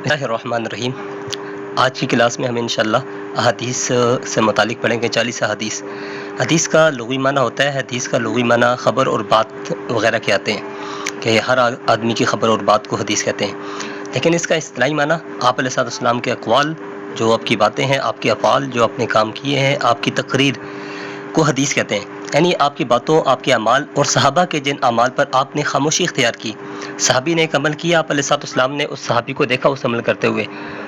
بسم اللہ الرحمن الرحیم۔ آج کی کلاس میں ہم انشاءاللہ احادیث سے متعلق پڑھیں گے 40 احادیث۔ حدیث کا لغوی معنی ہوتا ہے، حدیث کا لغوی معنی خبر اور بات وغیرہ کے آتے ہیں کہ ہر آدمی کی خبر اور بات کو حدیث کہتے ہیں، لیکن اس کا اصطلاحی معنی آپ علیہ السلام کے اقوال، جو آپ کی باتیں ہیں، آپ کے افعال جو آپ نے کام کیے ہیں، آپ کی تقریر کو حدیث کہتے ہیں۔ یعنی آپ کی باتوں، آپ کے اعمال اور صحابہ کے جن اعمال پر آپ نے خاموشی اختیار کی، صحابی نے ایک عمل کیا، آپ علیہ السلام نے اس صحابی کو دیکھا اس عمل کرتے ہوئے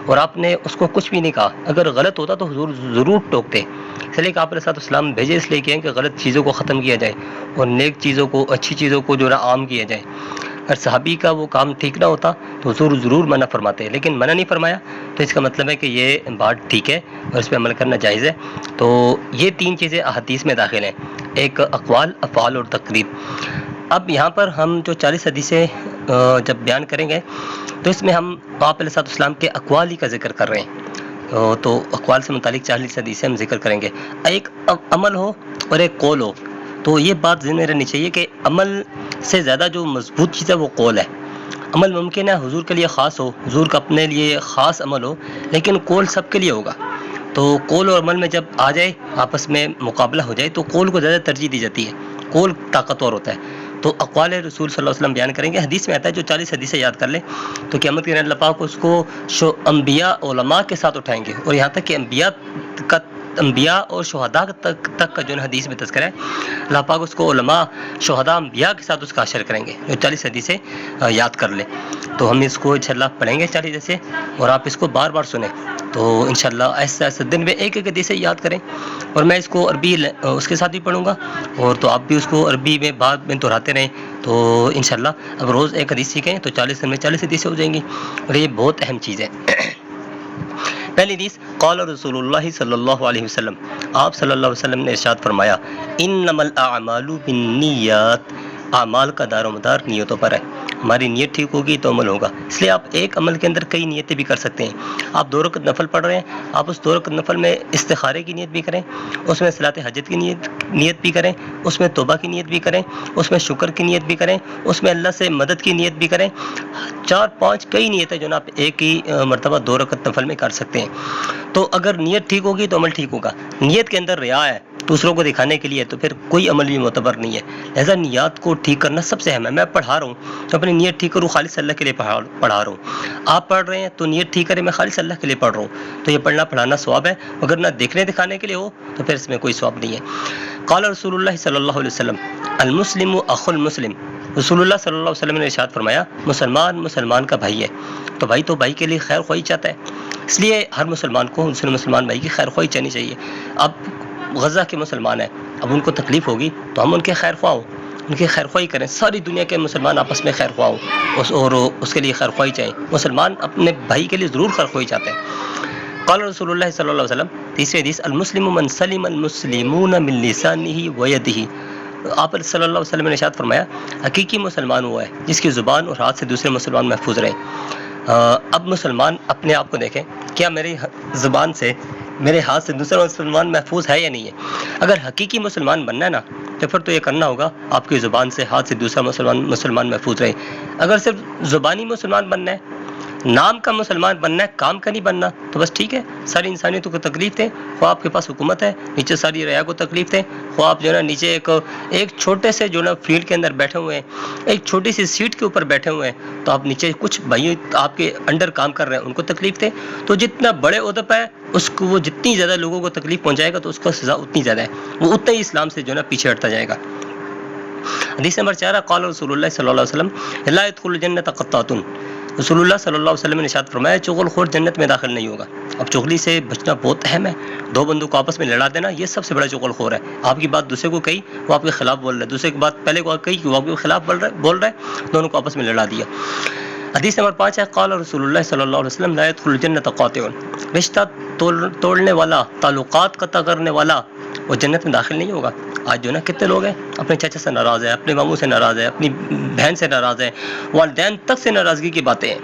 اور آپ نے اس کو کچھ بھی نہیں کہا، اگر غلط ہوتا تو حضور ضرور ٹوکتے، اس لیے کہ آپ علیہ السلام بھیجے اس لیے کہ غلط چیزوں کو ختم کیا جائے اور نیک چیزوں کو، اچھی چیزوں کو جو ہے عام کیا جائے۔ اگر صحابی کا وہ کام ٹھیک نہ ہوتا تو حضور ضرور منع فرماتے ہیں، لیکن منع نہیں فرمایا تو اس کا مطلب ہے کہ یہ بات ٹھیک ہے اور اس پہ عمل کرنا جائز ہے۔ تو یہ تین چیزیں احادیث میں داخل ہیں، ایک اقوال، افعال اور تقریر۔ اب یہاں پر ہم جو 40 حدیثیں جب بیان کریں گے تو اس میں ہم آپ علیہ السلام کے اقوال ہی کا ذکر کر رہے ہیں، تو اقوال سے متعلق 40 حدیثیں ہم ذکر کریں گے۔ ایک عمل ہو اور ایک قول ہو، تو یہ بات ذہن میں رہنی چاہیے کہ عمل سے زیادہ جو مضبوط چیز ہے وہ قول ہے۔ عمل ممکن ہے حضور کے لیے خاص ہو، حضور کا اپنے لیے خاص عمل ہو، لیکن قول سب کے لیے ہوگا۔ تو قول اور عمل میں جب آ جائے، آپس میں مقابلہ ہو جائے، تو قول کو زیادہ ترجیح دی جاتی ہے، قول طاقتور ہوتا ہے۔ تو اقوال رسول صلی اللہ علیہ وسلم بیان کریں گے۔ حدیث میں آتا ہے جو 40 حدیثیں یاد کر لیں تو قیامت کے دن اللہ پاک اس کو انبیاء، علماء کے ساتھ اٹھائیں گے، اور یہاں تک کہ انبیاء اور شہداء تک کا جو حدیث میں تذکرہ ہے، اللہ پاک اس کو علماء، شہداء، انبیاء کے ساتھ اس کا حشر کریں گے۔ جو 40 حدیثیں یاد کر لیں تو ہم اس کو انشاءاللہ پڑھیں گے 40 حدیثیں، اور آپ اس کو بار بار سنیں تو انشاءاللہ ایسے ایسے دن میں ایک ایک حدیث یاد کریں، اور میں اس کو عربی اس کے ساتھ بھی پڑھوں گا، اور تو آپ بھی اس کو عربی میں بعد میں دہراتے رہیں تو انشاءاللہ اب روز ایک حدیث سیکھیں تو 40 دن میں 40 حدیثیں ہو جائیں گی، اور یہ بہت اہم چیز ہے۔ پہلی حدیث، قال رسول اللہ صلی اللہ علیہ وسلم، آپ صلی اللہ علیہ وسلم نے ارشاد فرمایا، انما الاعمال بالنیات، اعمال کا دار و مدار نیتوں پر ہے۔ ہماری نیت ٹھیک ہوگی تو عمل ہوگا، اس لیے آپ ایک عمل کے اندر کئی نیتیں بھی کر سکتے ہیں۔ آپ 2 رکعت نفل پڑھ رہے ہیں، آپ اس 2 رکعت نفل میں استخارے کی نیت بھی کریں، اس میں صلاۃ حاجت کی نیت بھی کریں، اس میں توبہ کی نیت بھی کریں، اس میں شکر کی نیت بھی کریں، اس میں اللہ سے مدد کی نیت بھی کریں۔ 4-5 کئی نیتیں جو نا آپ ایک ہی مرتبہ 2 رکعت نفل میں کر سکتے ہیں۔ تو اگر نیت ٹھیک ہوگی تو عمل ٹھیک ہوگا۔ نیت کے اندر ریا ہے، دوسروں کو دکھانے کے لیے، تو پھر کوئی عمل بھی معتبر نہیں ہے۔ لہذا نیات کو ٹھیک کرنا سب سے اہم ہے۔ میں پڑھا رہا ہوں تو اپنی نیت ٹھیک کروں، خالص اللہ کے لیے پڑھا رہا ہوں۔ آپ پڑھ رہے ہیں تو نیت ٹھیک کریں، میں خالص اللہ کے لیے پڑھ رہا ہوں، تو یہ پڑھنا پڑھانا ثواب ہے۔ اگر نہ دیکھنے دکھانے کے لیے ہو تو پھر اس میں کوئی ثواب نہیں ہے۔ قال رسول اللہ صلی اللہ علیہ وسلم، المسلم اخو المسلم، رسول اللہ صلی اللہ علیہ وسلم نے ارشاد فرمایا، مسلمان کا بھائی ہے، تو بھائی تو بھائی کے لیے خیر خواہی چاہتا ہے، اس لیے ہر مسلمان کو مسلمان بھائی کی خیر خواہی چاہنی چاہیے۔ اب غزہ کے مسلمان ہیں، اب ان کو تکلیف ہوگی تو ہم ان کے خیر خواہ ہوں، ان کی خیر خواہی کریں، ساری دنیا کے مسلمان آپس میں خیر خواہ ہوں اور اس کے لیے خیر خواہی چاہیں۔ مسلمان اپنے بھائی کے لیے ضرور خیر خواہی چاہتے ہیں۔ قال رسول اللہ صلی اللہ علیہ وسلم، تیسری حدیث، المسلم من سلم المسلمون من لسانه ويده، آپ صلی اللہ علیہ وسلم نے ارشاد فرمایا، حقیقی مسلمان وہ ہے جس کی زبان اور ہاتھ سے دوسرے مسلمان محفوظ رہیں۔ اب مسلمان اپنے آپ کو دیکھیں، کیا میری زبان سے، میرے ہاتھ سے دوسرا مسلمان محفوظ ہے یا نہیں ہے؟ اگر حقیقی مسلمان بننا ہے نا تو پھر تو یہ کرنا ہوگا آپ کی زبان سے، ہاتھ سے دوسرا مسلمان محفوظ رہے۔ اگر صرف زبانی مسلمان بننا ہے، نام کا مسلمان بننا ہے، کام کا نہیں بننا، تو بس ٹھیک ہے، ساری انسانیتوں کو تکلیف دیں، خواہ آپ کے پاس حکومت ہے، نیچے ساری رعایا کو تکلیف دیں، خواہ آپ جو ہے نا نیچے ایک چھوٹے سے جو ہے نا فیلڈ کے اندر بیٹھے ہوئے ہیں، ایک چھوٹی سی سیٹ کے اوپر بیٹھے ہوئے ہیں، تو آپ نیچے کچھ بھائی آپ کے انڈر کام کر رہے ہیں، ان کو تکلیف دیں۔ تو جتنا بڑے عہدے پہ ہے اس کو، وہ جتنی زیادہ لوگوں کو تکلیف پہنچائے گا تو اس کا سزا اتنی زیادہ ہے، وہ اتنا ہی اسلام سے جو ہے نا پیچھے ہٹتا جائے گا۔ حدیث نمبر 4، قال رسول اللہ صلی اللہ علیہ وسلم، لا يدخل الجنة قطات، رسول اللہ صلی اللہ علیہ وسلم نے ارشاد فرمایا، چغل خور جنت میں داخل نہیں ہوگا۔ اب چغلی سے بچنا بہت اہم ہے، 2 بندوں کو آپس میں لڑا دینا یہ سب سے بڑا چغل خور ہے۔ آپ کی بات دوسرے کو کہی، وہ آپ کے خلاف بول رہا ہے، دوسرے کی بات پہلے کو کہی، وہ آپ کے خلاف بول رہا ہے، دونوں کو آپس میں لڑا دیا۔ حدیث نمبر 5 ہے، قال رسول اللہ صلی اللہ علیہ وسلم، لا يدخل الجنة قاطع، رشتہ توڑنے والا، تعلقات قطع کرنے والا وہ جنت میں داخل نہیں ہوگا۔ آج جو نا کتنے لوگ ہیں اپنے چچا سے ناراض ہیں، اپنے ماموں سے ناراض ہیں، اپنی بہن سے ناراض ہیں، والدین تک سے ناراضگی کی باتیں ہیں۔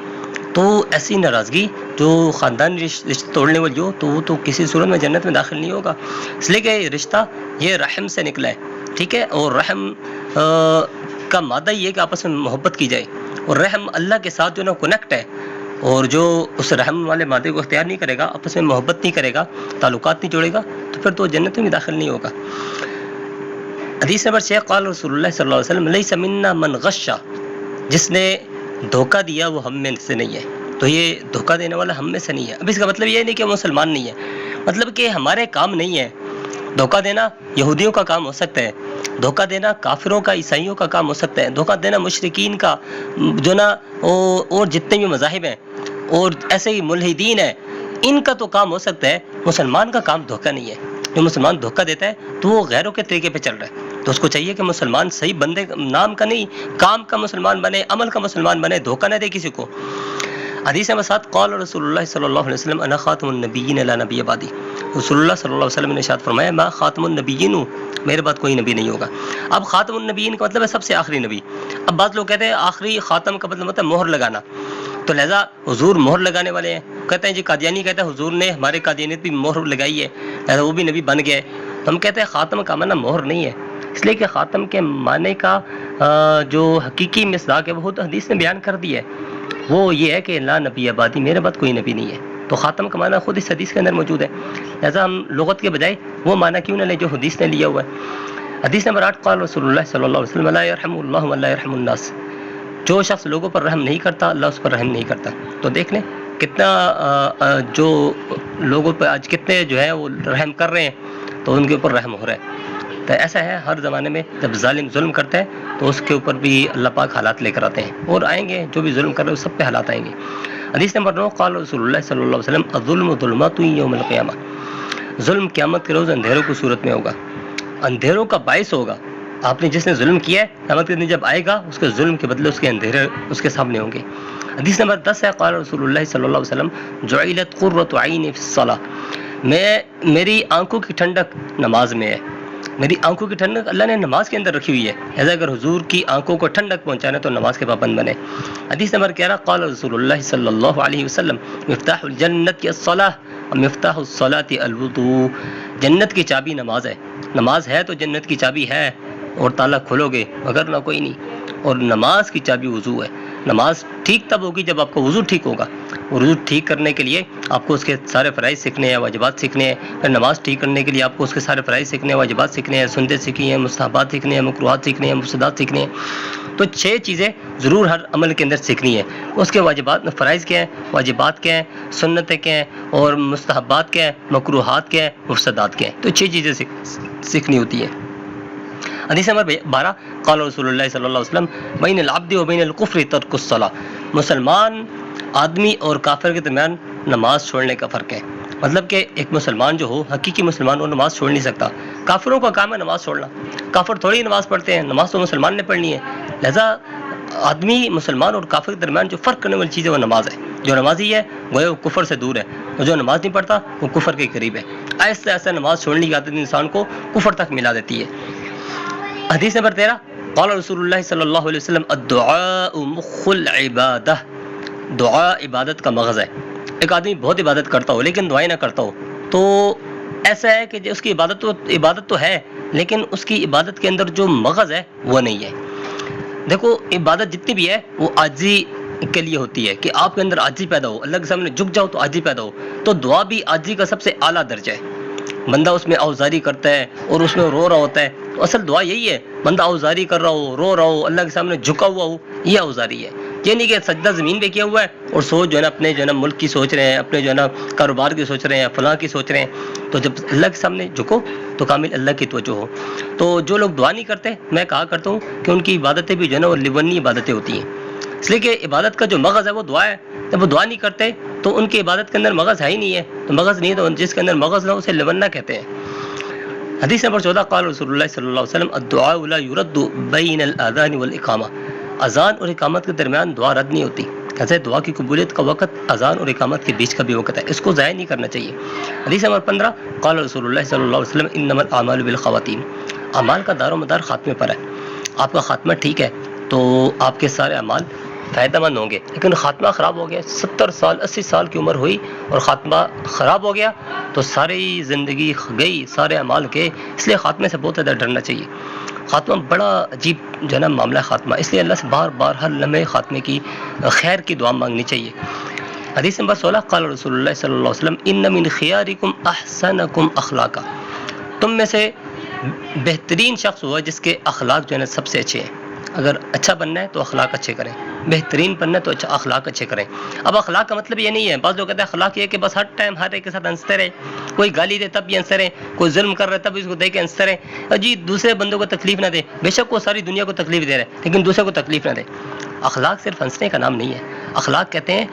تو ایسی ناراضگی جو خاندانی رشتہ توڑنے والی ہو تو وہ تو کسی صورت میں جنت میں داخل نہیں ہوگا، اس لیے کہ یہ رشتہ یہ رحم سے نکلا ہے، ٹھیک ہے، اور رحم کا مادہ یہ ہے کہ آپس میں محبت کی جائے، اور رحم اللہ کے ساتھ جو نا کنیکٹ ہے، اور جو اس رحم والے مادے کو اختیار نہیں کرے گا، آپس میں محبت نہیں کرے گا، تعلقات نہیں جوڑے گا، تو پھر تو جنت میں داخل نہیں ہوگا۔ حدیث نمبر 6، قال رسول اللہ صلی اللہ علیہ وسلم لیس منا من غش، جس نے دھوکہ دیا وہ ہم میں سے نہیں ہے۔ تو یہ دھوکہ دینے والا ہم میں سے نہیں ہے۔ اب اس کا مطلب یہ نہیں کہ وہ مسلمان نہیں ہے، مطلب کہ ہمارے کام نہیں ہے۔ دھوکہ دینا یہودیوں کا کام ہو سکتا ہے، دھوکہ دینا کافروں کا، عیسائیوں کا کام ہو سکتا ہے، دھوکہ دینا مشرکین کا، جو نا اور جتنے بھی مذاہب ہیں اور ایسے ہی ملحدین ہیں، ان کا تو کام ہو سکتا ہے۔ مسلمان کا کام دھوکہ نہیں ہے۔ جو مسلمان دھوکہ دیتا ہے تو وہ غیروں کے طریقے پہ چل رہا ہے، تو اس کو چاہیے کہ مسلمان صحیح بندے، نام کا نہیں کام کا مسلمان بنے، عمل کا مسلمان بنے، دھوکہ نہ دے کسی کو۔ حدیث نمبر 7، قال رسول اللہ صلی اللہ علیہ وسلم انا خاتم النبیین لا نبی بعدی، رسول اللہ صلی اللہ علیہ وسلم نے ارشاد فرمایا میں خاتم النبیین ہوں، میرے بعد کوئی نبی نہیں ہوگا۔ اب خاتم النبیین کا مطلب ہے سب سے آخری نبی۔ اب بعض لوگ کہتے ہیں آخری، خاتم کا مطلب ہوتا ہے مہر لگانا، تو لہذا حضور مہر لگانے والے ہیں۔ کہتے ہیں جی قادیانی کہتا ہے حضور نے ہمارے قادیانیت بھی مہر لگائی ہے، لہذا وہ بھی نبی بن گئے۔ ہم کہتے ہیں خاتم کا معنی مہر نہیں ہے، اس لیے کہ خاتم کے معنی کا جو حقیقی مصداق ہے وہ حدیث نے بیان کر دی ہے، وہ یہ ہے کہ لا نبی بعدی، میرے بعد کوئی نبی نہیں ہے۔ تو خاتم کا معنی خود اس حدیث کے اندر موجود ہے، لہذا ہم لغت کے بجائے وہ معنی کیوں نہ لیں جو حدیث نے لیا ہوا ہے۔ حدیث نمبر 8، قال رسول اللہ صلی اللہ علیہ وسلم لا یرحم اللہ ولا یرحم الناس، جو شخص لوگوں پر رحم نہیں کرتا اللہ اس پر رحم نہیں کرتا۔ تو دیکھ لیں کتنا جو لوگوں پہ آج کتنے جو ہے وہ رحم کر رہے ہیں تو ان کے اوپر رحم ہو رہا ہے۔ تو ایسا ہے ہر زمانے میں جب ظالم ظلم کرتا ہے تو اس کے اوپر بھی اللہ پاک حالات لے کر آتے ہیں، اور آئیں گے جو بھی ظلم کر رہے ہیں سب پہ حالات آئیں گے۔ حدیث نمبر 9، قال رسول اللہ صلی اللہ علیہ وسلم الظلم ظلمات یوم القیامہ، ظلم قیامت کے روز اندھیروں کی صورت میں ہوگا، اندھیروں کا باعث ہوگا۔ آپ نے جس نے ظلم کیا ہے قیامت کے دن جب آئے گا اس کے ظلم کے بدلے اس کے اندھیرے اس کے سامنے ہوں گے۔ حدیث نمبر 10 ہے، قال رسول اللہ صلی اللہ علیہ وسلم جعلت قرۃ عینی فی الصلاۃ، میری آنکھوں کی ٹھنڈک نماز میں ہے، میری آنکھوں کی ٹھنڈک اللہ نے نماز کے اندر رکھی ہوئی ہے، لہذا اگر حضور کی آنکھوں کو ٹھنڈک پہنچانا تو نماز کے پابند بنے۔ حدیث نمبر 11، قال رسول اللہ صلی اللہ علیہ وسلم مفتاح الجنت الصلاۃ مفتاح الصلاۃ الوضوء، جنت کی چابی نماز ہے، نماز ہے تو جنت کی چابی ہے اور تالا کھولو گے مگر نہ کوئی نہیں، اور نماز کی چابی وضو ہے۔ نماز ٹھیک تب ہوگی جب آپ کا وضو ٹھیک ہوگا، اور وضو ٹھیک کرنے کے لیے آپ کو اس کے سارے فرائض سیکھنے ہیں، واجبات سیکھنے ہیں، پھر نماز ٹھیک کرنے کے لیے آپ کو اس کے سارے فرائض سیکھنے ہیں، واجبات سیکھنے ہیں، سنتیں سیکھنی ہیں، مستحبات سیکھنے ہیں، مکروہات سیکھنے ہیں، مفسدات سیکھنے ہیں۔ تو 6 چیزیں ضرور ہر عمل کے اندر سیکھنی ہیں۔ اس کے واجبات فرائض کیا ہیں، واجبات کیا ہیں، سنتیں کیا ہیں، اور مستحبات کیا ہیں، مکروہات کیا ہیں، مفسدات کیا ہیں، تو 6 چیزیں سیکھنی ہوتی ہیں۔ حدیث نمبر 12، قال رسول اللہ صلی اللہ علیہ وسلم بین العبد و بین الکفر ترک الصلاۃ، مسلمان آدمی اور کافر کے درمیان نماز چھوڑنے کا فرق ہے۔ مطلب کہ ایک مسلمان جو ہو، حقیقی مسلمان، وہ نماز چھوڑ نہیں سکتا۔ کافروں کا کام ہے نماز چھوڑنا، کافر تھوڑی نماز پڑھتے ہیں، نماز تو مسلمان نے پڑھنی ہے، لہذا آدمی مسلمان اور کافر کے درمیان جو فرق کرنے والی چیز ہے وہ نماز ہے۔ جو نمازی ہے وہ کفر سے دور ہے، اور جو نماز نہیں پڑھتا وہ کفر کے قریب ہے۔ ایسے ایسے نماز چھوڑنے کی عادت انسان کو کفر تک ملا دیتی ہے۔ حدیث نمبر 13، قال رسول اللہ صلی اللہ علیہ وسلم الدعاء مخ العبادہ، دعا عبادت کا مغز ہے۔ ایک آدمی بہت عبادت کرتا ہو لیکن دعائیں نہ کرتا ہو تو ایسا ہے کہ اس کی عبادت تو ہے لیکن اس کی عبادت کے اندر جو مغز ہے وہ نہیں ہے۔ دیکھو عبادت جتنی بھی ہے وہ عاجزی کے لیے ہوتی ہے، کہ آپ کے اندر عاجزی پیدا ہو، اللہ کے سامنے جھک جاؤ تو عاجزی پیدا ہو۔ تو دعا بھی عاجزی کا سب سے اعلیٰ درجہ ہے۔ بندہ اس میں اوزاری کرتا ہے اور اس میں رو رہا ہوتا ہے، تو اصل دعا یہی ہے، بندہ اوزاری کر رہا ہو، رو رہا ہو، اللہ کے سامنے جھکا ہوا ہو، یہ اوزاری ہے۔ یہ نہیں کہ سجدہ زمین پہ کیا ہوا ہے اور سوچ جو ہے نا اپنے جو ہے نا ملک کی سوچ رہے ہیں، اپنے جو ہے نا کاروبار کی سوچ رہے ہیں، فلاں کی سوچ رہے ہیں۔ تو جب اللہ کے سامنے جھکو تو کامل اللہ کی توجہ ہو۔ تو جو لوگ دعا نہیں کرتے، میں کہا کرتا ہوں کہ ان کی عبادتیں بھی جو ہے نا وہ لونی عبادتیں ہوتی ہیں، اس لیے کہ عبادت کا جو مغز ہے وہ دعا ہے۔ جب وہ دعا نہیں کرتے تو ان کی عبادت کے اندر مغز ہے ہی نہیں ہے، تو مغز نہیں ہے تو جس کے اندر مغز نہ اسے لونہ کہتے ہیں۔ حدیث نمبر 14، قال رسول اللہ صلی اللہ علیہ وسلم الدعاء لا يرد بین الاذان والاقامہ، اذان اور اقامت کے درمیان دعا رد نہیں ہوتی، ایسے دعا کی قبولیت کا وقت اذان اور اقامت کے بیچ کا بھی وقت ہے، اس کو ضائع نہیں کرنا چاہیے۔ حدیث نمبر 15، قال رسول اللہ صلی اللہ علیہ وسلم انما الاعمال بالخواتیم، اعمال کا دار و مدار خاتمے پر ہے۔ آپ کا خاتمہ ٹھیک ہے تو آپ کے سارے اعمال فائدہ مند ہوں گے، لیکن خاتمہ خراب ہو گیا، 70 سال 80 سال کی عمر ہوئی اور خاتمہ خراب ہو گیا تو ساری زندگی گئی، سارے اعمال گئے۔ اس لیے خاتمے سے بہت زیادہ ڈرنا چاہیے۔ خاتمہ بڑا عجیب جنم معاملہ ہے خاتمہ، اس لیے اللہ سے بار بار ہر لمحے خاتمے کی خیر کی دعا مانگنی چاہیے۔ حدیث نمبر 16 قال رسول اللہ صلی اللہ علیہ وسلم ان من خیارکم احسنکم اخلاقا، تم میں سے بہترین شخص ہوا جس کے اخلاق جو ہے نا سب سے اچھے ہیں۔ اگر اچھا بننا ہے تو اخلاق اچھے کریں، بہترین بننا ہے تو اچھا اخلاق اچھے کریں۔ اب اخلاق کا مطلب یہ نہیں ہے، بعض لوگ کہتے ہیں اخلاق یہ ہے کہ بس ہر ٹائم ہر ایک کے ساتھ ہنستے رہے، کوئی گالی دے تب بھی ہنستے رہے، کوئی ظلم کر رہا ہے تب اس کو دے کے ہنستے رہے، جی دوسرے بندوں کو تکلیف نہ دے، بے شک وہ ساری دنیا کو تکلیف دے رہے ہیں لیکن دوسرے کو تکلیف نہ دے۔ اخلاق صرف ہنسنے کا نام نہیں ہے، اخلاق کہتے ہیں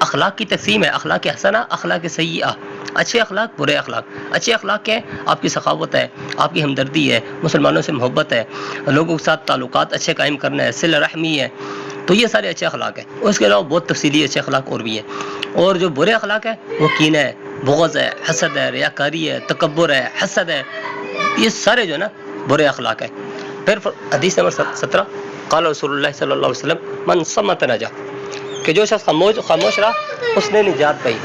اخلاق کی تقسیم ہے، اخلاق حسنہ، اخلاق سیئہ۔ اچھے اخلاق، برے اخلاق۔ اچھے اخلاق کیا ہے؟ آپ کی سخاوت ہے، آپ کی ہمدردی ہے، مسلمانوں سے محبت ہے، لوگوں کے ساتھ تعلقات اچھے قائم کرنا ہے، صلہ رحمی ہے، تو یہ سارے اچھے اخلاق ہیں۔ اس کے علاوہ بہت تفصیلی اچھے اخلاق اور بھی ہیں۔ اور جو برے اخلاق ہیں وہ کینہ ہے، بغض ہے، حسد ہے، ریاکاری ہے، تکبر ہے، حسد ہے، یہ سارے جو ہے نا برے اخلاق ہیں۔ پھر حدیث نمبر 17 قال رسول اللہ صلی اللہ علیہ وسلم من صمت نجا، کہ جو شخص خاموش رہا اس نے نجات پائی،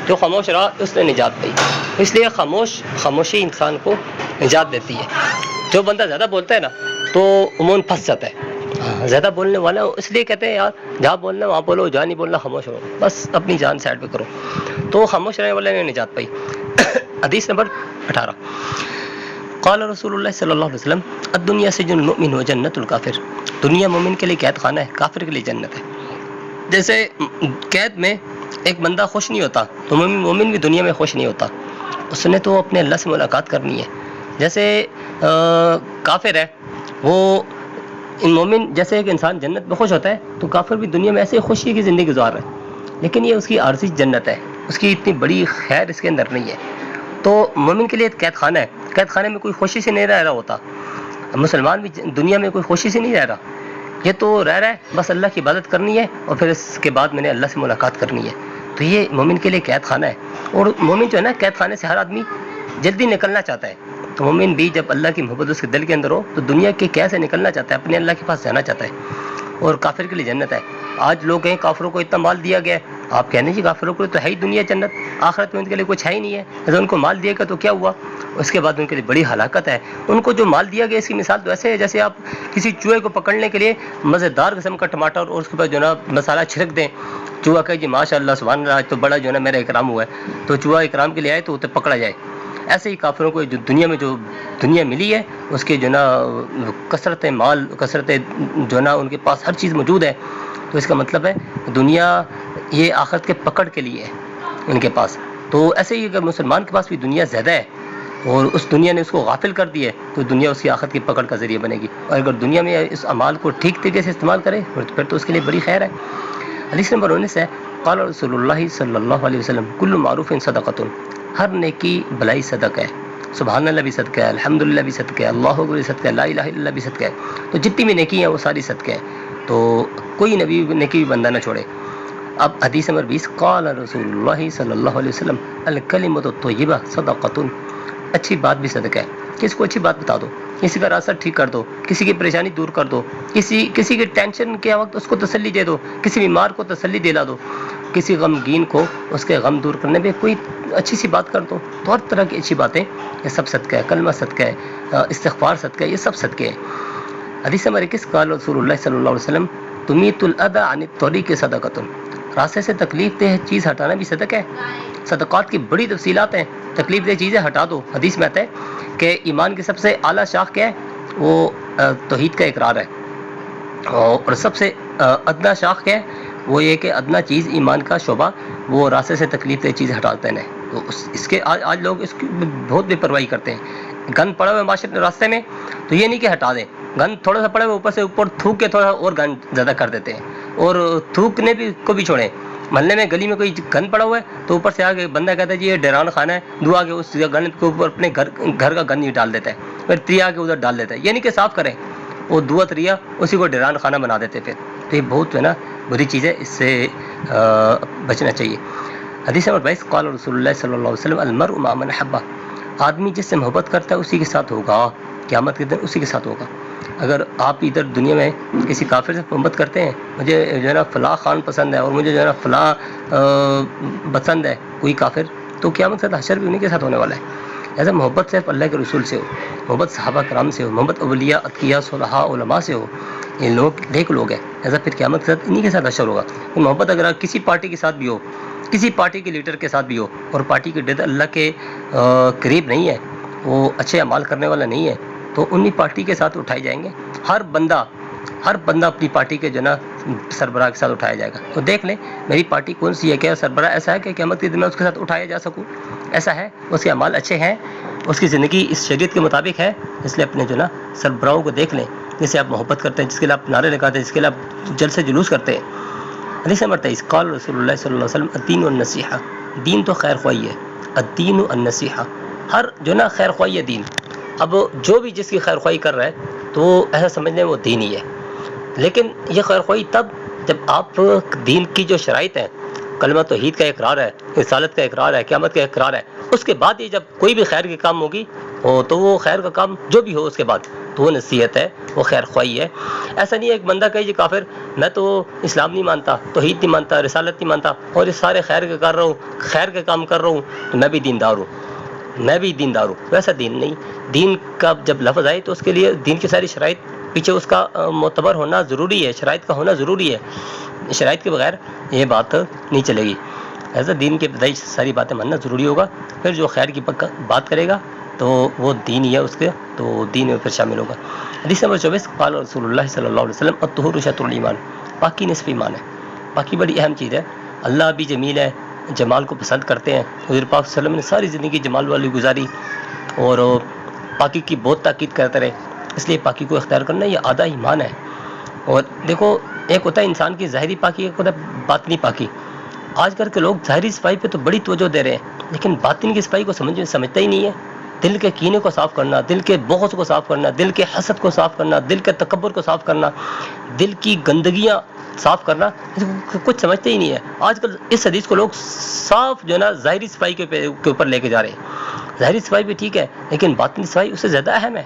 جو خاموش رہا اس نے نجات پائی۔ اس لیے خاموشی انسان کو نجات دیتی ہے۔ جو بندہ زیادہ بولتا ہے نا تو عموماً پھنس جاتا ہے، زیادہ بولنے والا اس لیے کہتے ہیں یار جہاں بولنا وہاں بولو، جہاں نہیں بولنا خاموش رہو، بس اپنی جان سائڈ پہ کرو، تو خاموش رہنے والے نے نجات پائی۔ حدیث نمبر 18 قال رسول اللہ صلی اللہ علیہ وسلم الدنیا سجن المؤمن و جنت الکافر، دنیا مومن کے لیے قید خانہ ہے، کافر کے لیے جنت ہے۔ جیسے قید میں ایک بندہ خوش نہیں ہوتا تو مومن بھی دنیا میں خوش نہیں ہوتا، اس نے تو اپنے اللہ سے ملاقات کرنی ہے۔ جیسے کافر ہے وہ مومن، جیسے ایک انسان جنت میں خوش ہوتا ہے تو کافر بھی دنیا میں ایسے خوشی کی زندگی گزار رہا ہے، لیکن یہ اس کی عارضی جنت ہے، اس کی اتنی بڑی خیر اس کے اندر نہیں ہے۔ تو مومن کے لیے قید خانہ ہے، قید خانے میں کوئی خوشی سے نہیں رہ رہا ہوتا۔ مسلمان بھی دنیا میں کوئی خوشی سے نہیں رہ رہا، یہ تو رہ رہا ہے بس اللہ کی عبادت کرنی ہے اور پھر اس کے بعد میں نے اللہ سے ملاقات کرنی ہے، تو یہ مومن کے لیے قید خانہ ہے۔ اور مومن جو ہے نا قید خانے سے ہر آدمی جلدی نکلنا چاہتا ہے، تو مومن بھی جب اللہ کی محبت اس کے دل کے اندر ہو تو دنیا کے قید سے نکلنا چاہتا ہے، اپنے اللہ کے پاس جانا چاہتا ہے۔ اور کافر کے لیے جنت ہے۔ آج لوگ کہیں کافروں کو اتنا مال دیا گیا ہے، آپ کہنے جی کافروں کو تو ہے ہی دنیا جنت، آخرت میں ان کے لیے کچھ ہے ہی نہیں ہے، اگر ان کو مال دیا گیا تو کیا ہوا، اس کے بعد ان کے لیے بڑی ہلاکت ہے۔ ان کو جو مال دیا گیا اس کی مثال تو ایسے ہے جیسے آپ کسی چوہے کو پکڑنے کے لیے مزیدار قسم کا ٹماٹر اور اس کے بعد جو ہے نا مسالہ چھڑک دیں، چوہا کہے جی ماشاء اللہ سبحان اللہ آج تو بڑا جو ہے نا میرا اکرام ہوا ہے، تو چوہا اکرام کے لیے آئے تو اسے پکڑا جائے۔ ایسے ہی کافروں کو جو دنیا ملی ہے اس کے جو ہے نا کثرت مال، کثرت جو ہے نا ان کے پاس ہر چیز موجود ہے، تو اس کا مطلب ہے دنیا یہ آخرت کے پکڑ کے لیے ہے ان کے پاس۔ تو ایسے ہی اگر مسلمان کے پاس بھی دنیا زیادہ ہے اور اس دنیا نے اس کو غافل کر دی ہے تو دنیا اس کی آخرت کی پکڑ کا ذریعہ بنے گی، اور اگر دنیا میں اس اعمال کو ٹھیک طریقے سے استعمال کرے پھر تو اس کے لیے بڑی خیر ہے۔ حدیث نمبر 19 ہے قال رسول اللہ صلی اللہ علیہ وسلم کل معروف صدقۃ، ہر نیکی بلائی صدقہ ہے، سبحان اللہ بھی صدقہ ہے، الحمدللہ بھی صدقہ ہے، اللہ اکبر بھی صدقہ ہے، لا الہ الا اللہ بھی صدقہ ہے، تو جتنی بھی نیکی ہیں وہ ساری صدقہ ہے، تو کوئی نبی نیکی بھی بندہ نہ چھوڑے۔ اب حدیث نمبر 20 قال رسول اللہ صلی اللہ علیہ وسلم الکلمۃ الطیبہ صدقۃ، اچھی بات بھی صدقہ ہے، کسی کو اچھی بات بتا دو، کسی کا راستہ ٹھیک کر دو، کسی کی پریشانی دور کر دو، کسی کے ٹینشن کے وقت اس کو تسلی دے دو، کسی بیمار کو تسلی دلا دو، کسی غمگین کو اس کے غم دور کرنے میں کوئی اچھی سی بات کر دو، تو ہر طرح کی اچھی باتیں یہ سب صدقہ ہے، کلمہ صدقہ ہے، استغفار صدقہ ہے، یہ سب صدقے ہیں۔ حدیث نمبر 21 قال رسول اللہ صلی اللہ علیہ وسلم تمیت الاذى عن الطریق صدقۃ، راستے سے تکلیف دہ چیز ہٹانا بھی صدقہ ہے۔ صدقات کی بڑی تفصیلات ہیں، تکلیف دہ چیزیں ہٹا دو۔ حدیث میں آتا ہے کہ ایمان کی سب سے اعلیٰ شاخ کیا ہے، وہ توحید کا اقرار ہے، اور سب سے ادنا شاخ کیا ہے، وہ یہ کہ ادنا چیز ایمان کا شعبہ وہ راستے سے تکلیف دہ چیز ہٹاتے ہیں۔ تو اس کے آج لوگ اس کی بہت بے پرواہی کرتے ہیں، گند پڑا ہوا معاشرے راستے میں تو یہ نہیں کہ ہٹا دیں، گند تھوڑا سا پڑا ہوا اوپر سے اوپر تھوک کے تھوڑا اور گند زیادہ کر دیتے ہیں، اور تھوکنے بھی کو بھی چھوڑیں، محلے میں گلی میں کوئی گند پڑا ہوا ہے تو اوپر سے آگے بندہ کہتا ہے جی یہ ڈیران خانہ ہے، دعا کے اس گند کے اوپر اپنے گھر کا گند ہی ڈال دیتا ہے، پھر تریا کے ادھر ڈال دیتا ہے، یہ نہیں کہ صاف کریں، وہ دعا تریا اسی کو ڈیران خانہ بنا دیتے پھر، تو یہ بہت ہے نا بری چیز ہے، اس سے بچنا چاہیے۔ حدیث نمبر 22 قال رسول اللہ صلی اللہ علیہ وسلم المرء مع من احب، آدمی جس سے محبت کرتا ہے اسی کے ساتھ ہوگا، قیامت کے دن اسی کے ساتھ ہوگا۔ اگر آپ ادھر دنیا میں کسی کافر سے محبت کرتے ہیں، مجھے جو ہے نا فلاں خان پسند ہے اور مجھے جو ہے نا فلاں پسند ہے کوئی کافر، تو قیامت کا حشر بھی انہیں کے ساتھ ہونے والا ہے۔ ایسا محبت صرف اللہ کے رسول سے ہو، محبت صحابہ کرام سے ہو، محبت اولیاء اتقیاء صلحاء علماء سے ہو، یہ لوگ نیک لوگ ہیں، ایسا پھر قیامت کے ساتھ انہیں کے ساتھ حشر ہوگا۔ محبت اگر کسی پارٹی کے ساتھ بھی ہو کسی پارٹی کے لیڈر کے ساتھ بھی ہو اور پارٹی کے لیڈر اللہ کے قریب نہیں ہے، وہ اچھے اعمال کرنے والا نہیں ہے، تو انہی پارٹی کے ساتھ اٹھائے جائیں گے۔ ہر بندہ اپنی پارٹی کے جو نا سربراہ کے ساتھ اٹھایا جائے گا۔ تو دیکھ لیں میری پارٹی کون سی ہے، کیا سربراہ ایسا ہے کہ قیامت کے دن میں اس کے ساتھ اٹھایا جا سکوں؟ ایسا ہے، اس کے اعمال اچھے ہیں، اس کی زندگی اس شریعت کے مطابق ہے، اس لیے اپنے جو نا سربراہوں کو دیکھ لیں، جس سے آپ محبت کرتے ہیں، جس کے لیے آپ نعرے لگاتے ہیں، جس کے لیے آپ جلسے جلوس کرتے ہیں۔ حدیث نمبر 23 قال رسول اللہ صلی اللہ علیہ وسلم الدین النصیحہ، دین تو خیر خواہی ہے، الدین النصیحہ، ہر جو نا خیر خواہی ہے دین۔ اب جو بھی جس کی خیر خواہی کر رہا ہے تو ایسا سمجھ لیں وہ دین ہی ہے، لیکن یہ خیر خواہی تب جب آپ دین کی جو شرائط ہیں، کلمہ توحید کا اقرار ہے، رسالت کا اقرار ہے، قیامت کا اقرار ہے، اس کے بعد یہ جب کوئی بھی خیر کے کام ہوگی تو وہ خیر کا کام جو بھی ہو اس کے بعد تو وہ نصیحت ہے، وہ خیر خواہی ہے۔ ایسا نہیں ہے ایک بندہ کہے جی کافر میں تو اسلام نہیں مانتا، توحید نہیں مانتا، رسالت نہیں مانتا، اور یہ سارے خیر کے کر رہا ہوں، خیر کے کام کر رہا ہوں تو میں بھی دیندار ہوں۔ ویسا دین نہیں۔ دین کا جب لفظ آئے تو اس کے لیے دین کی ساری شرائط پیچھے اس کا معتبر ہونا ضروری ہے، شرائط کا ہونا ضروری ہے، شرائط کے بغیر یہ بات نہیں چلے گی۔ ایسا دین کے ابتدائی ساری باتیں ماننا ضروری ہوگا، پھر جو خیر کی بات کرے گا تو وہ دین ہی ہے اس کے، تو دین میں پھر شامل ہوگا۔ حدیث نمبر 24 قال رسول اللہ صلی اللہ علیہ وسلم الطہور شطر الایمان، پاکی نصف ایمان ہے۔ پاکی بڑی اہم چیز ہے، اللہ بھی جمیل ہے، جمال کو پسند کرتے ہیں، حضور پاک صلی اللہ علیہ وسلم نے ساری زندگی جمال والی گزاری اور پاکی کی بہت تاکید کرتے رہے، اس لیے پاکی کو اختیار کرنا یہ آدھا ایمان ہے۔ اور دیکھو ایک ہوتا ہے انسان کی ظاہری پاکی، ایک ہوتا ہے باطنی پاکی۔ آج کل کے لوگ ظاہری صفائی پہ تو بڑی توجہ دے رہے ہیں، لیکن باطن کی صفائی کو سمجھتا ہی نہیں ہے۔ دل کے کینے کو صاف کرنا، دل کے بغض کو صاف کرنا، دل کے حسد کو صاف کرنا، دل کے تکبر کو صاف کرنا، دل کی گندگیاں صاف کرنا، کچھ سمجھتے ہی نہیں ہے۔ آج کل اس حدیث کو لوگ صاف جو ہے نا ظاہری صفائی کے اوپر لے کے جا رہے ہیں۔ ظاہری صفائی بھی ٹھیک ہے، لیکن باطنی صفائی اس سے زیادہ اہم ہے۔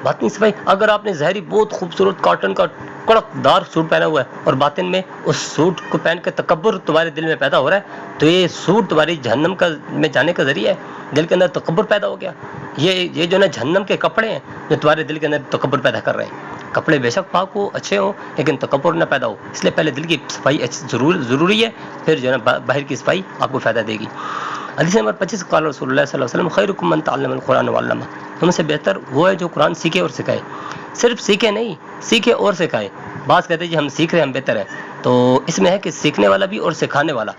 باطنی صفائی، اگر آپ نے ظاہری بہت خوبصورت کاٹن کا کڑک دار سوٹ پہنا ہوا ہے اور باطن میں اس سوٹ کو پہن کے تکبر تمہارے دل میں پیدا ہو رہا ہے، تو یہ سوٹ تمہاری جہنم میں جانے کا ذریعہ ہے۔ دل کے اندر تکبر پیدا ہو گیا، یہ جو نا جہنم کے کپڑے ہیں جو تمہارے دل کے اندر تکبر پیدا کر رہے ہیں۔ کپڑے بے شک پاک ہو، اچھے ہوں، لیکن تکبر نہ پیدا ہو، اس لیے پہلے دل کی صفائی ضروری ہے، پھر جو ہے نا باہر کی صفائی آپ کو فائدہ دے گی۔ حدیث نمبر 25 قال رسول اللہ صلی اللہ علیہ وسلم خیرکم من تعلم القرآن وعلمہ، تم سے بہتر وہ ہے جو قرآن سیکھے اور سکھائے۔ صرف سیکھے نہیں، سیکھے اور سکھائے۔ بعض کہتے ہیں جی ہم سیکھ رہے ہیں ہم بہتر ہیں، تو اس میں ہے کہ سیکھنے والا بھی اور سکھانے والا،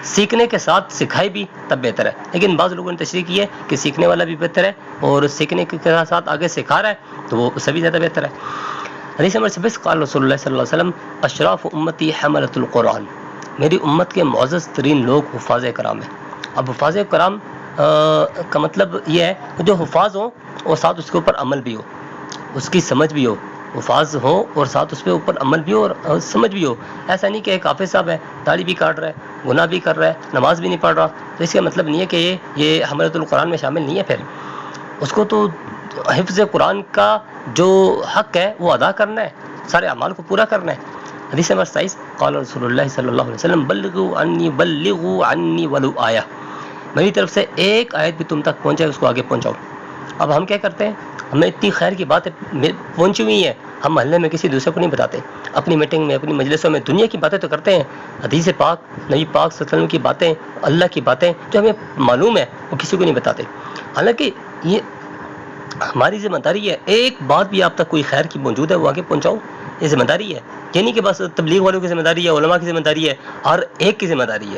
سیکھنے کے ساتھ سکھائے بھی تب بہتر ہے۔ لیکن بعض لوگوں نے تشریح کی ہے کہ سیکھنے والا بھی بہتر ہے اور سیکھنے کے ساتھ آگے سکھا رہا ہے تو وہ اس سے بھی زیادہ بہتر ہے۔ حدیث نمبر 26 قال رسول اللہ صلی اللہ علیہ وسلم اشراف امتی حملۃ القرآن، میری امت کے معزز ترین لوگ حفاظ کرام ہیں۔ اب حفاظ کرام کا مطلب یہ ہے کہ جو حفاظ ہوں اور ساتھ اس کے اوپر عمل بھی ہو، اس کی سمجھ بھی ہو، حفاظ ہو اور ساتھ اس پہ اوپر عمل بھی ہو اور سمجھ بھی ہو۔ ایسا نہیں کہ ایک حافظ صاحب ہے، داڑھی بھی کاٹ رہا ہے، گناہ بھی کر رہا ہے، نماز بھی نہیں پڑھ رہا، تو اس کا مطلب نہیں ہے کہ یہ حملۃ القرآن میں شامل نہیں ہے۔ پھر اس کو تو حفظ قرآن کا جو حق ہے وہ ادا کرنا ہے، سارے اعمال کو پورا کرنا ہے۔ حدیث نمبر 27 قال رسول اللہ صلی اللہ علیہ وسلم بلغوا عنی ولو آیہ، میری طرف سے ایک آیت بھی تم تک پہنچے اس کو آگے پہنچاؤ۔ اب ہم کیا کرتے ہیں، ہمیں اتنی خیر کی باتیں پہنچی ہوئی ہیں، ہم محلے میں کسی دوسرے کو نہیں بتاتے، اپنی میٹنگ میں اپنی مجلسوں میں دنیا کی باتیں تو کرتے ہیں، حدیث پاک نبی پاک صلی اللہ علیہ وسلم کی باتیں، اللہ کی باتیں جو ہمیں معلوم ہے وہ کسی کو نہیں بتاتے۔ حالانکہ یہ ہماری ذمہ داری ہے، ایک بات بھی آپ تک کوئی خیر کی موجود ہے وہ آگے پہنچاؤ، یہ ذمہ داری ہے۔ یہ نہیں کہ بس تبلیغ والوں کی ذمہ داری ہے، علماء کی ذمہ داری ہے، ہر ایک کی ذمہ داری ہے۔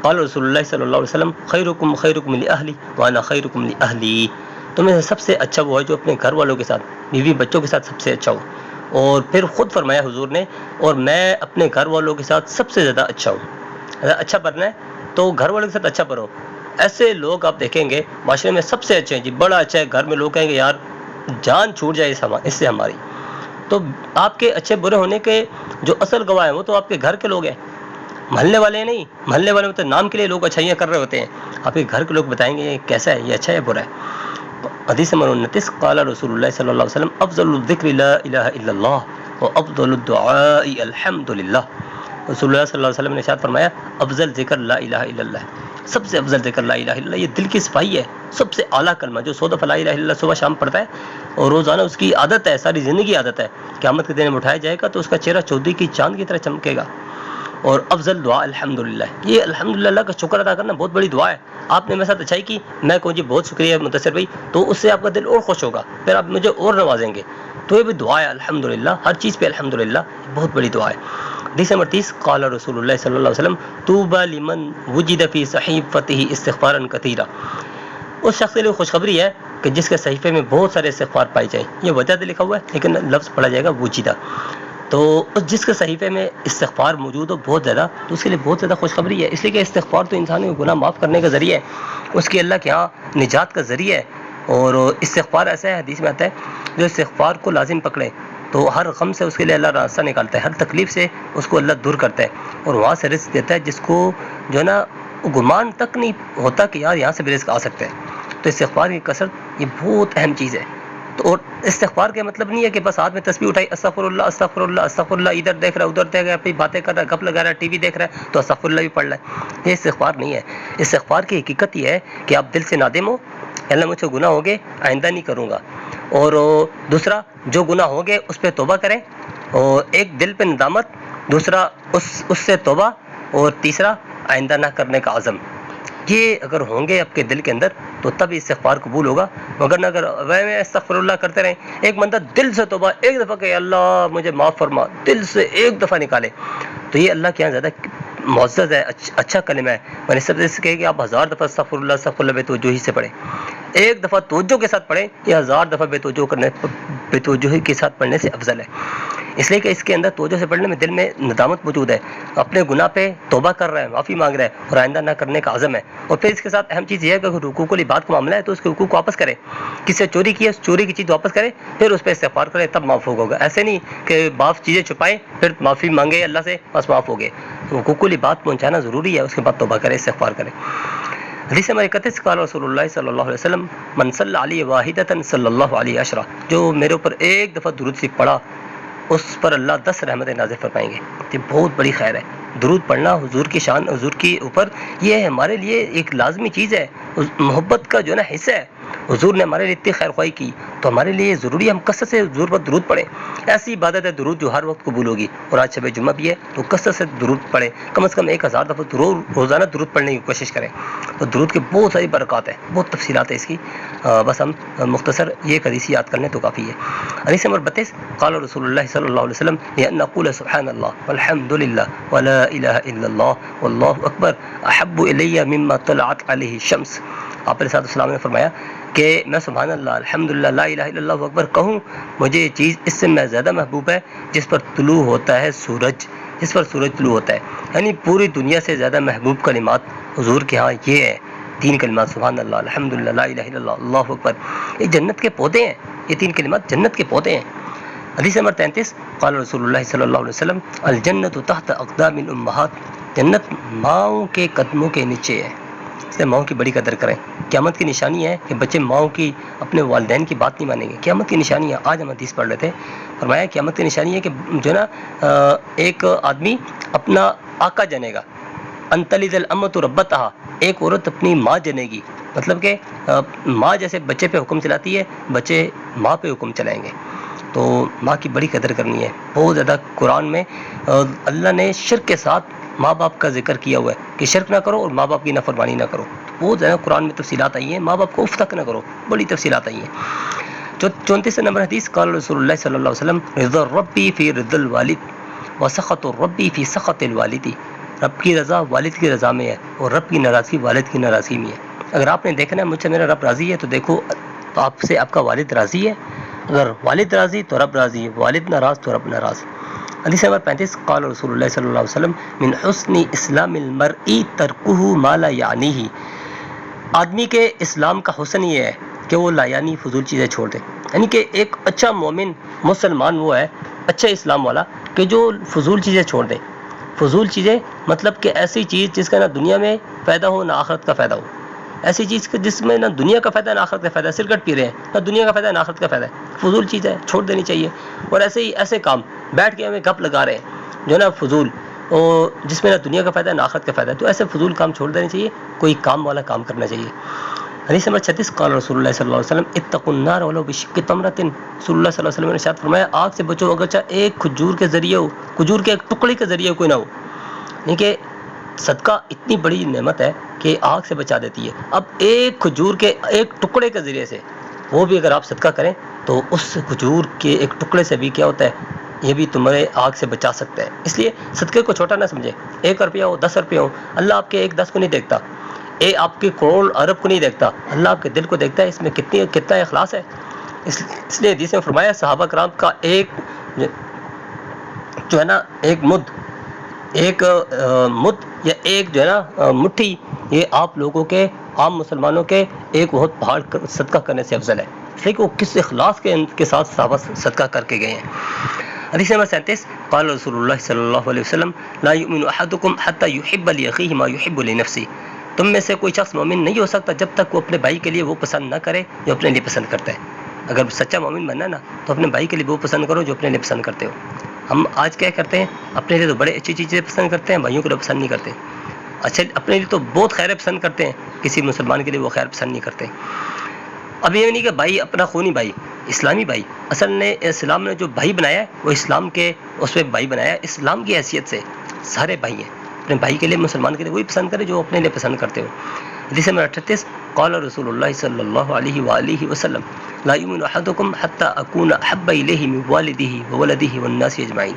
قال رسول اللہ صلی اللہ علیہ وسلم خیرکم خیرکم لاہلی وانا خیرکم لاہلی، تمہیں سے سب سے اچھا وہ ہے جو اپنے گھر والوں کے ساتھ، بیوی بچوں کے ساتھ سب سے اچھا ہو۔ اور پھر خود فرمایا حضور نے، اور میں اپنے گھر والوں کے ساتھ سب سے زیادہ اچھا ہوں۔ اگر اچھا بننا ہے تو گھر والوں کے ساتھ اچھا بنو۔ ایسے لوگ آپ دیکھیں گے معاشرے میں سب سے اچھے ہیں جی، بڑا اچھا ہے، گھر میں لوگ کہیں گے یار جان چھوٹ جائے اس سے ہماری۔ تو آپ کے اچھے برے ہونے کے جو اصل گواہ ہیں وہ تو آپ کے گھر کے لوگ ہیں، محلے والے نہیں۔ محلے والے میں تو نام کے لیے لوگ اچھائیاں کر رہے ہوتے ہیں، آپ کے گھر کے لوگ بتائیں گے یہ کیسا ہے، یہ اچھا ہے برا ہے۔ حدیث نمبر 29 قال رسول اللہ صلی اللہ علیہ وسلم افضل الذکر لا الہ الا اللہ و افضل الدعاء الحمد للہ، رسول اللہ صلی اللہ علیہ وسلم نے ارشاد فرمایا افضل ذکر لا الہ الا اللہ، سب سے افضل ذکر لا الہ الا اللہ، یہ دل کی صفائی ہے، سب سے اعلیٰ کلمہ جو 100 دفعہ لا الہ الا اللہ صبح شام پڑھتا ہے اور روزانہ اس کی عادت ہے، ساری زندگی عادت ہے، قیامت کے دن میں اٹھایا جائے گا تو اس کا چہرہ چودھری کی چاند کی طرح چمکے گا۔ اور افضل دعا الحمدللہ. یہ الحمدللہ اللہ کا شکر ادا کرنا بہت بڑی دعا ہے. آپ نے میرے ساتھ اچھائی کی, میں کہوں جی بہت شکریہ مدثر بھائی, تو اس سے آپ کا دل اور خوش ہوگا, پھر آپ مجھے اور نوازیں گے. تو یہ بھی دعا ہے الحمدللہ, ہر چیز پہ الحمدللہ, بہت بڑی دعا ہے. حدیث نمبر 30 قال رسول اللہ صلی اللہ علیہ وسلم طوبى لمن وجد فی صحیفته استغفارا کثیرا. اس شخص کے لیے خوشخبری ہے کہ جس کے صحیفے میں بہت سارے استغفار پائے جائیں. یہ وجہ لکھا ہوا ہے لیکن لفظ پڑھا جائے گا وجدہ. تو جس کے صحیفے میں استغفار موجود ہو بہت زیادہ, تو اس کے لیے بہت زیادہ خوشخبری ہے. اس لیے کہ استغفار تو انسان کے گناہ معاف کرنے کا ذریعہ ہے, اس کے اللہ کے ہاں نجات کا ذریعہ ہے. اور استغفار ایسا ہے, حدیث میں آتا ہے, جو استغفار کو لازم پکڑے تو ہر غم سے اس کے لیے اللہ راستہ نکالتا ہے, ہر تکلیف سے اس کو اللہ دور کرتا ہے, اور وہاں سے رزق دیتا ہے جس کو جو ہے نا گمان تک نہیں ہوتا کہ یار یہاں سے بھی رزق آ سکتا ہے. تو استغفار کی کثرت یہ بہت اہم چیز ہے. تو اور استغفار کا مطلب نہیں ہے کہ بس ہاتھ میں تسبیح اٹھائی استغفر اللہ استغفر اللہ استغفر اللہ, ادھر دیکھ رہا ہے ادھر دیکھ رہا ہے, اپنی باتیں کر رہا ہے, گپ لگا رہا ہے, ٹی وی دیکھ رہا ہے تو استغفر اللہ بھی پڑھ رہا ہے. یہ استغفار نہیں ہے. استغفار کی حقیقت یہ ہے کہ آپ دل سے نادم ہو, اللہ مجھ سے گناہ ہو گئے آئندہ نہیں کروں گا. اور دوسرا جو گناہ ہو گئے اس پہ توبہ کریں, اور ایک دل پہ ندامت, دوسرا اس سے توبہ, اور تیسرا آئندہ نہ کرنے کا عزم. یہ اگر ہوں گے آپ کے دل کے اندر تو تب استغفار قبول ہوگا. مگر نہ اگر میں استغفر اللہ کرتے رہیں, ایک بندہ دل سے توبہ ایک دفعہ کہ اللہ مجھے معاف فرما, دل سے ایک دفعہ نکالے, تو یہ اللہ کے یہاں زیادہ معزز ہے, اچھا کلمہ ہے. میں نے سب سے کہے کہ آپ 1000 دفعہ استغفر اللہ بے توجہی سے پڑھیں, ایک دفعہ توجہ کے ساتھ پڑھیں, یہ 1000 دفعہ بے توجہی کے ساتھ پڑھنے سے افضل ہے. اس لیے کہ اس کے اندر توجہ سے پڑھنے میں دل میں ندامت موجود ہے, اپنے گناہ پہ توبہ کر رہا ہے, معافی مانگ رہا ہے, اور آئندہ نہ کرنے کا عزم ہے. اور پھر اس کے ساتھ اہم چیز یہ ہے کہ حقوق العباد کا معاملہ ہے تو اس کے حقوق واپس کرے. کس سے چوری کی ہے, چوری کی چیز واپس کرے, پھر اس پہ استغفار کرے, تب معاف ہوگا. ایسے نہیں کہ باف چیزیں چھپائیں پھر معافی مانگے اللہ سے بس معاف ہو گئے. حقوق العباد پہنچانا ضروری ہے, اس کے بعد توبہ کرے, استغفار کرے. حدیث نمبر 31 قال رسول اللہ صلی اللہ علیہ وسلم من صلی علی واحدۃ صلی اللہ علیہ عشرہ. جو میرے اوپر ایک دفعہ درود شریف پڑھا اس پر اللہ 10 رحمتیں نازل فرمائیں گے. یہ بہت بڑی خیر ہے. درود پڑھنا حضور کی شان, حضور کے اوپر, یہ ہمارے لیے ایک لازمی چیز ہے, محبت کا جو ہے نا حصہ ہے. حضور نے ہمارے لیے اتنی خیر خواہی کی تو ہمارے لیے ضروری ہے ہم کثرت سے حضور پر درود پڑھیں. ایسی عبادت ہے درود جو ہر وقت قبول ہوگی. اور آج شب جمعہ بھی ہے تو کثرت سے درود پڑھیں, کم از کم 1000 دفعہ روزانہ درود پڑھنے کی کوشش کریں. تو درود کے بہت ساری برکات ہیں, بہت تفصیلات ہیں اس کی, بس ہم مختصر یہ حدیث یاد کر لیں تو کافی ہے. حدیث نمبر 32 قال رسول اللہ صلی اللہ علیہ وسلم لأن نقول سبحان اللہ والحمد للہ ولا الہ الا اللہ واللہ اکبر احب الی مما طلعت علیہ الشمس. آپ علیہ السلام نے فرمایا کہ میں سبحان اللہ الحمدللہ لا الہ الا اللہ اکبر کہوں, مجھے یہ چیز اس سے میں زیادہ محبوب ہے جس پر طلوع ہوتا ہے سورج, جس پر سورج طلوع ہوتا ہے. یعنی پوری دنیا سے زیادہ محبوب کلمات حضور کے ہاں یہ ہے, 3 کلمات سبحان اللہ الحمدللہ لا الہ الا اللہ اللہ اکبر. یہ جنت کے پودے ہیں, یہ 3 کلمات جنت کے پودے ہیں. حدیث نمبر 33 قال رسول اللہ صلی اللہ علیہ وسلم الجنت تحت اقدام الامہات. جنت ماؤں کے قدموں کے نیچے ہے, اس لیے ماؤں کی بڑی قدر کریں. قیامت کی نشانی ہے کہ بچے ماؤں کی, اپنے والدین کی بات نہیں مانیں گے. قیامت کی نشانی ہے, آج ہم حدیث پڑھ رہے تھے, فرمایا قیامت کی نشانی ہے کہ جو نا ایک آدمی اپنا آقا جنے گا. انتلد الامۃ ربتہا, ایک عورت اپنی ماں جنے گی. مطلب کہ ماں جیسے بچے پہ حکم چلاتی ہے, بچے ماں پہ حکم چلائیں گے. تو ماں کی بڑی قدر کرنی ہے. بہت زیادہ قرآن میں اللہ نے شرک کے ساتھ ماں باپ کا ذکر کیا ہوا ہے کہ شرک نہ کرو اور ماں باپ کی نافرمانی نہ کرو. بہت زیادہ قرآن میں تفصیلات آئی ہیں, ماں باپ کو اف تک نہ کرو, بڑی تفصیلات آئی ہیں. 34 نمبر حدیث قال رسول اللہ صلی اللہ علیہ وسلم رضا ربی فی رضا الوالد وسخط ربی فی سخط الوالد. رب کی رضا والد کی رضا میں ہے اور رب کی ناراضگی والد کی ناراضگی میں ہے. اگر آپ نے دیکھنا ہے مجھ سے میرا رب راضی ہے تو دیکھو تو آپ سے آپ کا والد راضی ہے. اگر والد راضی تو رب راضی ہے, والد ناراض تو رب ناراض. حدیث نمبر 35 قال رسول اللہ صلی اللہ علیہ وسلم من حسن اسلام المرء ترکہ ما لا یعنیہ. آدمی کے اسلام کا حسن یہ ہے کہ وہ لا یعنی فضول چیزیں چھوڑ دے. یعنی کہ ایک اچھا مومن مسلمان وہ ہے, اچھا اسلام والا, کہ جو فضول چیزیں چھوڑ دے. فضول چیزیں مطلب کہ ایسی چیز جس کا نہ دنیا میں فائدہ ہو نہ آخرت کا فائدہ ہو. ایسی چیز جس میں نہ دنیا کا فائدہ نہ آخرت کا فائدہ. سگریٹ پی رہے ہیں, نہ دنیا کا فائدہ نہ آخرت کا فائدہ ہے, فضول چیز ہے, چھوڑ دینی چاہیے. اور ایسے ہی ایسے کام بیٹھ کے ہمیں گپ لگا رہے ہیں جو نا فضول, اور جس میں نہ دنیا کا فائدہ نہ آخرت کا فائدہ ہے, تو ایسے فضول کام چھوڑ دینے چاہیے, کوئی کام والا کام کرنا چاہیے. حدیث نمبر 36 قال رسول اللہ صلی اللہ علیہ وسلم اتقوا النار ولو بشق تمرۃ. رسول اللہ صلی اللہ علیہ وسلم نے ارشاد فرمایا آگ سے بچو اگرچہ ایک کھجور کے ذریعے ہو, کھجور کے ایک ٹکڑے کے ذریعے کوئی نہ ہو. نہیں کہ صدقہ اتنی بڑی نعمت ہے کہ آگ سے بچا دیتی ہے. اب ایک کھجور کے ایک ٹکڑے کے ذریعے سے وہ بھی اگر آپ صدقہ کریں تو اس کھجور کے ایک ٹکڑے سے بھی کیا ہوتا ہے, یہ بھی تمہارے آگ سے بچا سکتا ہے. اس لیے صدقے کو چھوٹا نہ سمجھے. 1 روپیہ ہو 10 روپیہ ہو, اللہ آپ کے 1 10 کو نہیں دیکھتا, آپ کے کروڑ ارب کو نہیں دیکھتا, اللہ آپ کے دل کو دیکھتا ہے, اس میں کتنا اخلاص ہے. اس لیے حدیث میں فرمایا صحابہ کرام کا ایک جو ہے نا ایک مد یا ایک جو ہے نا مٹھی, یہ آپ لوگوں کے عام مسلمانوں کے ایک بہت پہاڑ صدقہ کرنے سے افضل ہے. اس لیے کہ وہ کس اخلاص کے ساتھ صحابہ صدقہ کر کے گئے ہیں. حدیث نمبر 37 قال رسول اللہ صلی اللہ علیہ وسلم لا یؤمن احدکم حتی یحب لاخیہ ما یحب لنفسہ. تم میں سے کوئی شخص مومن نہیں ہو سکتا جب تک وہ اپنے بھائی کے لیے وہ پسند نہ کرے جو اپنے لیے پسند کرتا ہے. اگر سچا مومن بننا نا تو اپنے بھائی کے لیے وہ پسند کرو جو اپنے لیے پسند کرتے ہو. ہم آج کیا کرتے ہیں, اپنے لیے تو بڑے اچھی چیزیں پسند کرتے ہیں, بھائیوں کے لیے پسند نہیں کرتے. اچھا اپنے لیے تو بہت خیر پسند کرتے ہیں, کسی مسلمان کے لیے وہ خیر پسند نہیں کرتے. اب یہ نہیں کہ بھائی اپنا خونی بھائی, اسلامی بھائی, اصل نے اسلام نے جو بھائی بنایا ہے وہ اسلام کے اس پہ بھائی بنایا ہے. اسلام کی حیثیت سے سارے بھائی ہیں. اپنے بھائی کے لیے مسلمان کے لیے وہی پسند کرے جو اپنے لیے پسند کرتے ہو. حدیث نمبر 38 قال رسول اللہ صلی اللہ علیہ وآلہ وسلم لا یؤمن احدکم حتی اکون احب الیہ من والدہ وولدہ والناس اجمعین.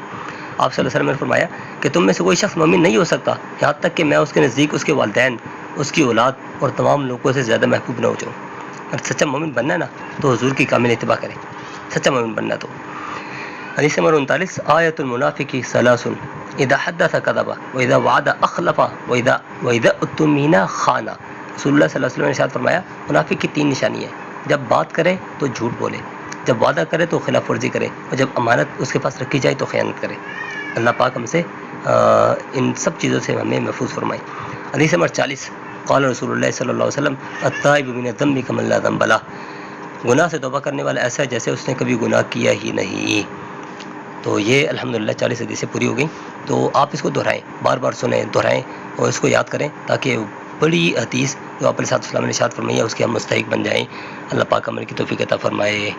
آپ صلی اللہ علیہ وسلم نے فرمایا کہ تم میں سے کوئی شخص مومن نہیں ہو سکتا یہاں تک کہ میں اس کے نزدیک اس کے والدین, اس کی اولاد اور تمام لوگوں سے زیادہ محبوب نہ ہو جاؤں. اگر سچا مومن بننا ہے نا تو حضور کی کامل اتباع کریں, سچا مومن بننا. تو حدیث نمبر 39 آیت المنافق ثلاث اذا حدث کذب واذا وعد اخلف واذا اؤتمن خان. رسول اللہ صلی اللہ علیہ وسلم نے ارشاد فرمایا منافق کی 3 نشانی ہے, جب بات کرے تو جھوٹ بولے, جب وعدہ کرے تو خلاف ورزی کرے, اور جب امانت اس کے پاس رکھی جائے تو خیانت کرے. اللہ پاک ہم سے ان سب چیزوں سے ہمیں محفوظ فرمائے. حدیث نمبر 40 قال رسول اللہ صلی اللہ علیہ وسلم التائب من الذنب کمن لا ذنب له. گناہ سے توبہ کرنے والا ایسا ہے جیسے اس نے کبھی گناہ کیا ہی نہیں. تو یہ الحمدللہ 40 حدیثیں پوری ہو گئیں. تو آپ اس کو دہرائیں, بار بار سنیں, دہرائیں اور اس کو یاد کریں تاکہ بڑی حدیث جو آپ علیہ السلام نے ارشاد فرمائی ہے اس کے ہم مستحق بن جائیں. اللہ پاک عمل کی توفیق عطا فرمائے.